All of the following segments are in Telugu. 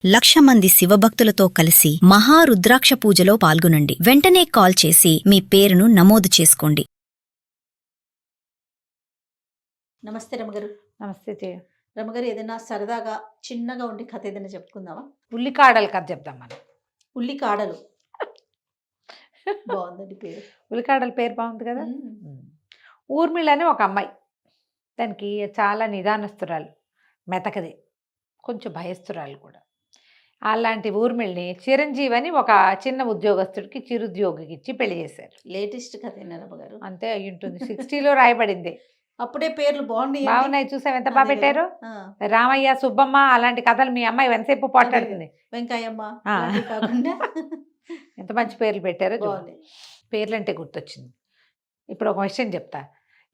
1,00,000 మంది శివభక్తులతో కలిసి మహారుద్రాక్ష పూజలో పాల్గొనండి. వెంటనే కాల్ చేసి మీ పేరును నమోదు చేసుకోండి. నమస్తే రమగారు. నమస్తే జయ. రమగారు, ఏదైనా సరదాగా చిన్నగా ఉండి కథ ఏదైనా చెప్పుకుందామా? ఉల్లికాడల కథ చెప్దాం మనం. ఉల్లికాడలు బాగుందండి పేరు. ఉల్లికాడల పేరు బాగుంది కదా. ఊర్మిళ అని ఒక అమ్మాయి, దానికి చాలా నిదానస్తురాలు, మెతకది, కొంచెం భయస్తురాలు కూడా. అలాంటి ఊర్మిళని చిరంజీవి అని ఒక చిన్న ఉద్యోగస్తుడికి చిరుద్యోగికి ఇచ్చి పెళ్లి చేశారు. లేటెస్ట్ కథ రమగారు. అంతే అయి ఉంటుంది. 60లో రాయబడింది. అప్పుడే పేర్లు బాగున్నాయి. చూసావు ఎంత బాగా పెట్టారు. రామయ్య, సుబ్బమ్మ అలాంటి కథలు మీ అమ్మాయి ఎంతసేపు పోట్లాడుతుంది. వెంకయ్యమ్మ కాకుండా ఎంత మంచి పేర్లు పెట్టారో. పేర్లు అంటే గుర్తొచ్చింది. ఇప్పుడు ఒక విషయం చెప్తా.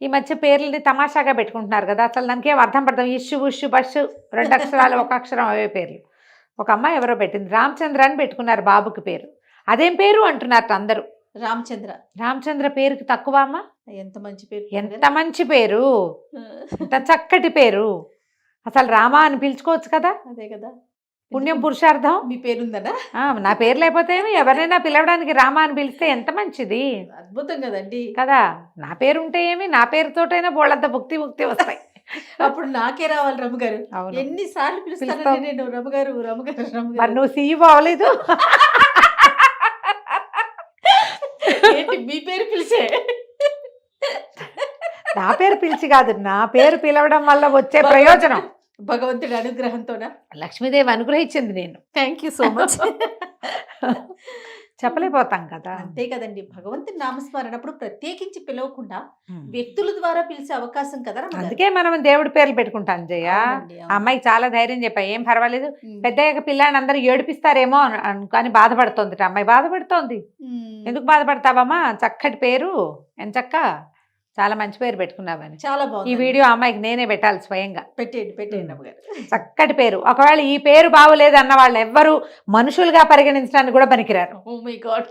ఈ మధ్య పేర్లని తమాషాగా పెట్టుకుంటున్నారు కదా, అసలు దానికి ఏం అర్థం పడతాం. ఇష్యు ఉష్యు బస్సు 2 అక్షరాలు 1 అక్షరం అవే పేర్లు. ఒక అమ్మాయి ఎవరో పెట్టింది, రామచంద్ర అని పెట్టుకున్నారు బాబుకి పేరు. అదేం పేరు అంటున్నారు అందరూ. రామచంద్ర పేరుకి తక్కువ అమ్మ. ఎంత మంచి పేరు, ఎంత మంచి పేరు, ఎంత చక్కటి పేరు. అసలు రామ అని పిలుచుకోవచ్చు కదా. అదే కదా పుణ్యం పురుషార్థం. మీ పేరుందనా? నా పేరు లేకపోతే ఎవరైనా పిలవడానికి రామ అని పిలిస్తే ఎంత మంచిది. అద్భుతం కదండి కదా. నా పేరు ఉంటే ఏమి, నా పేరుతోటైనా బోళ్ళంత ముక్తి వస్తాయి. అప్పుడు నాకే రావాలి రమగారు. ఎన్నిసార్లు పిలుస్తాను నేను రమగారు రమగారు రమగారు. మరి నువ్వు సీఈఓ అవ్వలేదు. మీ పేరు పిలిచే. నా పేరు పిలిచి కాదు, నా పేరు పిలవడం వల్ల వచ్చే ప్రయోజనం భగవంతుడి అనుగ్రహంతోనా? లక్ష్మీదేవి అనుగ్రహించింది. నేను థ్యాంక్ యూ సో మచ్. చెప్పలేకపోతాం కదా. అంతే కదండి. భగవంతుని నామస్మరణప్పుడు ప్రత్యేకించి పిలవకుండా వ్యక్తుల ద్వారా పిలిచే అవకాశం కదా. అందుకే మనం దేవుడి పేర్లు పెట్టుకుంటాం జయ. అమ్మాయికి చాలా ధైర్యం చెప్పా, ఏం పర్వాలేదు, పెద్దయ్యాక పిల్లాన్ని అందరూ ఏడిపిస్తారేమో అని బాధపడుతోంది. అమ్మాయి బాధపడుతోంది. ఎందుకు బాధపడతావమ్మా, చక్కటి పేరు, ఎంచక్క చాలా మంచి పేరు పెట్టుకున్నావని. చాలా బాగుంది. ఈ వీడియో అమ్మాయికి నేనే పెట్టాలి స్వయంగా. పెట్టేయండి చక్కటి పేరు. ఒకవేళ ఈ పేరు బాగోలేదు అన్న వాళ్ళు ఎవ్వరు మనుషులుగా పరిగణించడానికి కూడా పనికిరారు. Oh my god.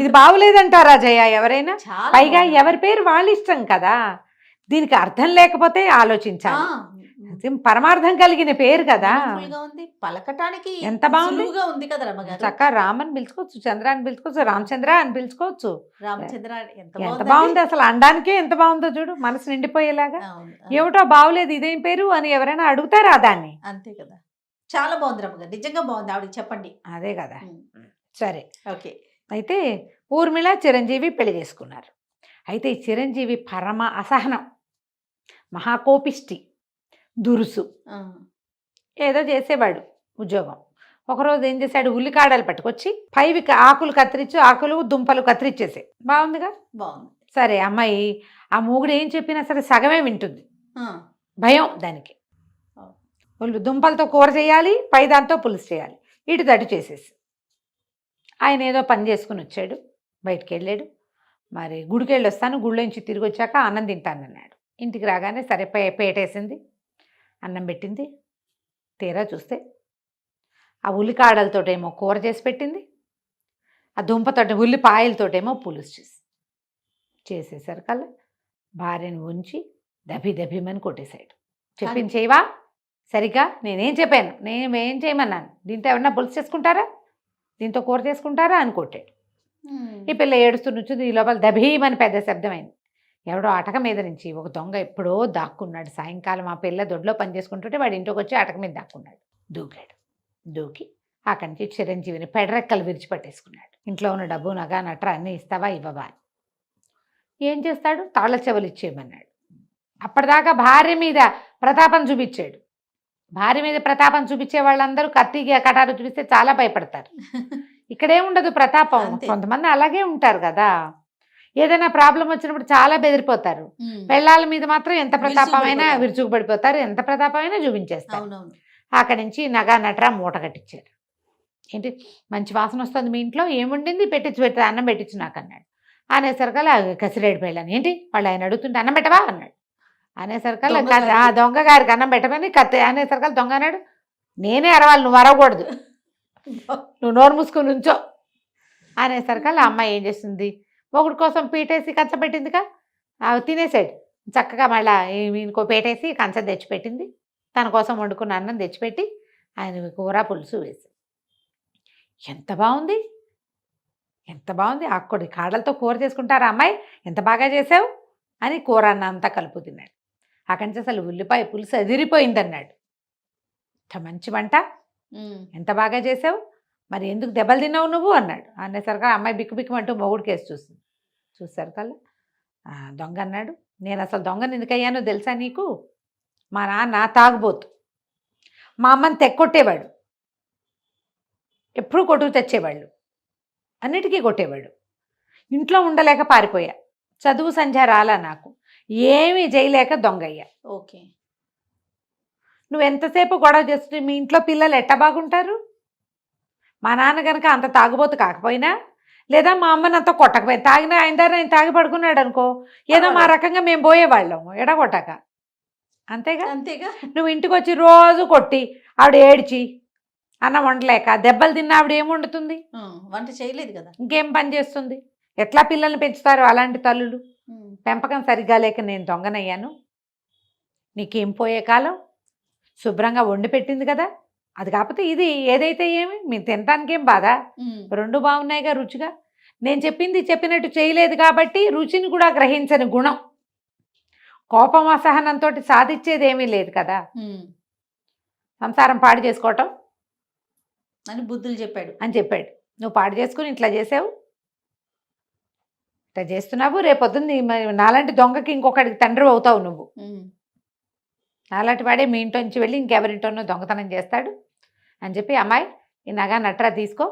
ఇది బాగోలేదంటారా జయ ఎవరైనా? పైగా ఎవరి పేరు వాళ్ళ ఇష్టం కదా. దీనికి అర్థం లేకపోతే ఆలోచించాలి. పరమార్థం కలిగిన పేరు కదా. పలకటానికి ఎంత బాగుంది ఉంది కదా రమగారు. చక్కగా రామని పిలుచుకోవచ్చు, చంద్ర అని పిలుచుకోవచ్చు, రామచంద్ర అని పిలుచుకోవచ్చు. రామచంద్ర ఎంత బాగుంది అసలు. అనడానికే ఎంత బాగుందో చూడు, మనసు నిండిపోయేలాగా. ఏమిటో బాగులేదు ఇదేం పేరు అని ఎవరైనా అడుగుతారా దాన్ని? అంతే కదా. చాలా బాగుంది రమగారు, నిజంగా బాగుంది. ఆవిడకి చెప్పండి. అదే కదా. సరే, ఓకే. అయితే ఊర్మిళ చిరంజీవి పెళ్లి చేసుకున్నారు. అయితే ఈ చిరంజీవి పరమ అసహనం, మహాకోపిష్టి, దురుసు, ఏదో చేసేవాడు ఉద్యోగం. ఒకరోజు ఏం చేశాడు, ఉల్లికాడలు పట్టుకొచ్చి పైవి ఆకులు కత్తిరించి, ఆకులు దుంపలు కత్తిరించేసే. బాగుందిగా. బాగుంది. సరే, అమ్మాయి ఆ మూగుడు ఏం చెప్పినా సరే సగమే వింటుంది. భయం దానికి. దుంపలతో కూర చేయాలి, పై దాంతో పులుసు చేయాలి, ఇటు తటు చేసేసి. ఆయన ఏదో పని చేసుకుని వచ్చాడు, బయటికి వెళ్ళాడు. మరి గుడికి వెళ్ళి వస్తాను, గుళ్ళోంచి తిరిగి వచ్చాక అన్నం తింటానన్నాడు. ఇంటికి రాగానే సరే పేటేసింది, అన్నం పెట్టింది. తీరా చూస్తే ఆ ఉల్లికాడలతోటేమో కూర చేసి పెట్టింది, ఆ దుంపతోటి ఉల్లిపాయలతోటేమో పులుసు చేసేసరికల్లా భార్యను ఉంచి దభిమని కొట్టేశాడు. చెప్పింది చేయవా సరిగ్గా? నేనేం చెప్పాను, నేనేం చేయమన్నాను? దీంతో ఎవరన్నా పులుసు చేసుకుంటారా, దీంతో కూర చేసుకుంటారా అని కొట్టాడు. ఈ పిల్ల ఏడుస్తూ నుంచింది. ఈ లోపల దభీమని పెద్ద శబ్దమైంది. ఎవడో అటక మీద నుంచి ఒక దొంగ ఎప్పుడో దాక్కున్నాడు. సాయంకాలం ఆ పిల్ల దొడ్లో పని చేసుకుంటుంటే వాడి ఇంటికి వచ్చి అటక మీద దాక్కున్నాడు. దూకి అక్కడి నుంచి చిరంజీవిని పెడరెక్కలు విరిచిపట్టేసుకున్నాడు. ఇంట్లో ఉన్న డబ్బు, నగ, నట్ర అన్నీ ఇస్తావా ఇవ్వవా? ఏం చేస్తాడు, తాళ్ళ చెవులు ఇచ్చేయమన్నాడు. అప్పటిదాకా భార్య మీద ప్రతాపం చూపించాడు. భార్య మీద ప్రతాపం చూపించే వాళ్ళందరూ కత్తిగా కటారు చూపిస్తే చాలా భయపడతారు. ఇక్కడేముండదు ప్రతాపం. కొంతమంది అలాగే ఉంటారు కదా. ఏదైనా ప్రాబ్లం వచ్చినప్పుడు చాలా బెదిరిపోతారు. పెళ్ళాల మీద మాత్రం ఎంత ప్రతాపమైనా విరుచుకుపడిపోతారు, ఎంత ప్రతాపమైనా చూపించేస్తారు. అక్కడి నుంచి నగా నట్రా మూట కట్టించారు. ఏంటి మంచి వాసన వస్తుంది మీ ఇంట్లో, ఏముండింది పెట్టి అన్నం పెట్టించు నాకు అన్నాడు. అనేసరికల్లా కసిరేడు పెళ్ళాను. ఏంటి వాళ్ళు ఆయన అడుగుతుంటే అన్నం పెట్టవా అన్నాడు. అనేసరికల్లా దొంగ గారికి అన్నం పెట్టమని అనేసరికల్లా దొంగ అన్నాడు, నేనే అరవాలి, నువ్వు అరవకూడదు, నువ్వు నోరు మూసుకొని ఉంచో అనేసరికల్లా అమ్మాయి ఏం చేస్తుంది, ఒకటి కోసం పీటేసి కంచ పెట్టిందిగా, తినేసాడు చక్కగా. మళ్ళీ ఇంకో పేటేసి కంచం తెచ్చిపెట్టింది. తన కోసం వండుకున్న అన్నం తెచ్చిపెట్టి ఆయన కూర పులుసు వేసి ఎంత బాగుంది, ఎంత బాగుంది, ఆకుకూర కాడలతో కూర చేసుకుంటారా అమ్మాయి, ఎంత బాగా చేసావు అని కూర అన్న అంతా కలుపు తిన్నాడు. అక్కడి నుంచి అసలు ఉల్లిపాయ పులుసు అదిరిపోయిందన్నాడు. ఇంత మంచి వంట, ఎంత బాగా చేసావు, మరి ఎందుకు దెబ్బలు తిన్నావు నువ్వు అన్నాడు. అనేసరికి అమ్మాయి బిక్కు బిక్కుమంటూ మొగుడు కేసు చూస్తుంది. చూసారు కల్లా దొంగ అన్నాడు. నేను అసలు దొంగని ఎందుకు అయ్యానో తెలుసా నీకు, మా నాన్న తాగుబోతు, మా అమ్మని తెక్కొట్టేవాడు, ఎప్పుడూ కొట్టుకు తెచ్చేవాళ్ళు, అన్నిటికీ కొట్టేవాడు, ఇంట్లో ఉండలేక పారిపోయా, చదువు సంధ్య రాలా నాకు, ఏమీ చేయలేక దొంగయ్యా. ఓకే, నువ్వు ఎంతసేపు గొడవ చేస్తుంటే మీ ఇంట్లో పిల్లలు ఎట్ట బాగుంటారు, మా నాన్న కనుక అంత తాగుబోతు కాకపోయినా లేదా మా అమ్మని అంత కొట్టకపోయినా, తాగినా ఆయన దారి ఆయన తాగి పడుకున్నాడు అనుకో, ఏదో మా రకంగా మేము పోయేవాళ్ళము ఎడగొట్టక, అంతేగా. అంతేగా. నువ్వు ఇంటికి వచ్చి రోజు కొట్టి ఆవిడ ఏడ్చి అన్నం వండలేక దెబ్బలు తిన్న ఆవిడ ఏం వండుతుంది, వంట చేయలేదు కదా, ఇంకేం పని చేస్తుంది, ఎట్లా పిల్లల్ని పెంచుతారు అలాంటి తల్లులు. పెంపకం సరిగ్గా లేక నేను దొంగనయ్యాను, నీకేం పోయే కాలం, శుభ్రంగా వండి పెట్టింది కదా, అది కాకపోతే ఇది ఏదైతే ఏమి మీరు తినడానికి ఏం బాధ, రెండు బాగున్నాయిగా రుచిగా, నేను చెప్పింది చెప్పినట్టు చేయలేదు కాబట్టి రుచిని కూడా గ్రహించని గుణం, కోపం అసహనంతో సాధించేది ఏమీ లేదు కదా, సంసారం పాడు చేసుకోవటం అని బుద్ధులు చెప్పాడు అని చెప్పాడు. నువ్వు పాడు చేసుకుని ఇట్లా చేసావు, ఇట్లా చేస్తున్నావు, రేపొద్దుంది నాలాంటి దొంగకి ఇంకొకటికి తండ్రి అవుతావు నువ్వు, నాలాంటి వాడే మీ ఇంట్లో నుంచి వెళ్ళి ఇంకెవరింటోనో దొంగతనం చేస్తాడు అని చెప్పి, అమ్మాయి ఈ నగ నట్రా తీసుకో,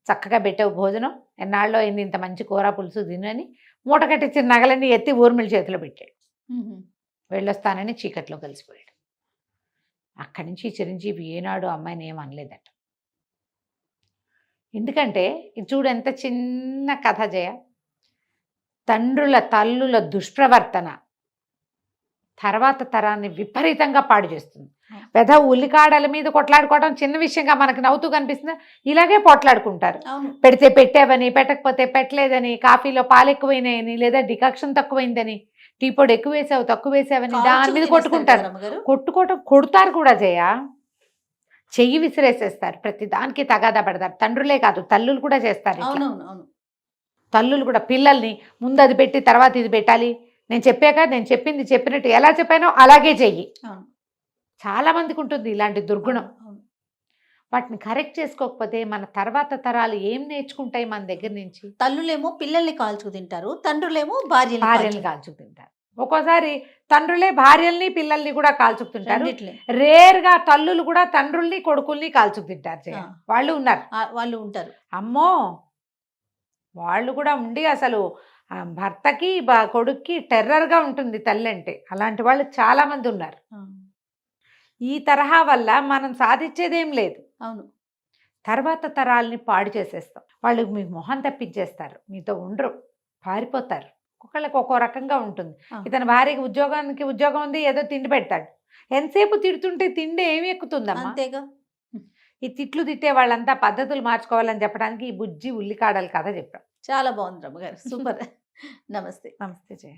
చక్కగా పెట్టావు భోజనం, ఎన్నాళ్ళలో అయింది ఇంత మంచి కూర పులుసు తినని మూట కట్టించిన నగలన్నీ ఎత్తి ఊర్మిళ చేతిలో పెట్టాడు. వెళ్ళొస్తానని చీకట్లో కలిసిపోయాడు. అక్కడి నుంచి చిరంజీవి ఏనాడు అమ్మాయిని ఏం అనలేదట. ఎందుకంటే ఇది చూడు ఎంత చిన్న కథ జయ, తండ్రుల తల్లుల దుష్ప్రవర్తన తర్వాత తరాన్ని విపరీతంగా పాడు చేస్తుంది. పెద్ద ఉల్లికాడల మీద కొట్లాడుకోవడం చిన్న విషయంగా మనకు నవ్వుతూ కనిపిస్తుంది, ఇలాగే పోట్లాడుకుంటారు. పెడితే పెట్టావని, పెట్టకపోతే పెట్టలేదని, కాఫీలో పాలు ఎక్కువైనాయని, లేదా డికాక్షన్ తక్కువైందని, టీ పొడి ఎక్కువ వేసావు తక్కువ వేసావని దాని మీద కొట్టుకుంటారు. కొడతారు కూడా జయ, చెయ్యి విసిరేసేస్తారు, ప్రతి దానికి తగాదా పడతారు. తండ్రులే కాదు తల్లులు కూడా చేస్తారు. తల్లులు కూడా పిల్లల్ని ముందు అది పెట్టి తర్వాత ఇది పెట్టాలి, నేను చెప్పాక నేను చెప్పింది చెప్పినట్టు ఎలా చెప్పానో అలాగే చెయ్యి. చాలా మందికి ఉంటుంది ఇలాంటి దుర్గుణం. వాటిని కరెక్ట్ చేసుకోకపోతే మన తర్వాత తరాలు ఏం నేర్చుకుంటాయి మన దగ్గర నుంచి. తల్లులేమో పిల్లల్ని కాల్చుకు తింటారు, తండ్రులేమో భార్యల్ని కాల్చుకు తింటారు. ఒక్కోసారి తండ్రులే భార్యల్ని పిల్లల్ని కూడా కాల్చుకు తింటారు. రేర్గా తల్లులు కూడా తండ్రుల్ని కొడుకుల్ని కాల్చుకు తింటారు. వాళ్ళు ఉంటారు. అమ్మో, వాళ్ళు కూడా ఉండి అసలు భర్తకి కొడుక్కి టెర్రర్గా ఉంటుంది తల్లి అంటే. అలాంటి వాళ్ళు చాలా మంది ఉన్నారు. ఈ తరహా వల్ల మనం సాధించేదేం లేదు. అవును, తర్వాత తరాలని పాడు చేసేస్తాం. వాళ్ళు మీకు మొహం తప్పించేస్తారు, మీతో ఉండరు, పారిపోతారు. ఒక్కొక్కళ్ళకి ఒక్కో రకంగా ఉంటుంది. ఇతని భార్యకి ఉద్యోగం ఉంది, ఏదో తిండి పెడతాడు, ఎంతసేపు తిడుతుంటే తిండి ఏమి ఎక్కుతుందమ్మా. అంతేగా. ఈ తిట్లు తిట్టే వాళ్ళంతా పద్ధతులు మార్చుకోవాలని చెప్పడానికి ఈ బుజ్జి ఉల్లికాడల కథ చెప్పాం. చాలా బాగుంది రమ్మగారు, సూపర్. నమస్తే. నమస్తే జయ.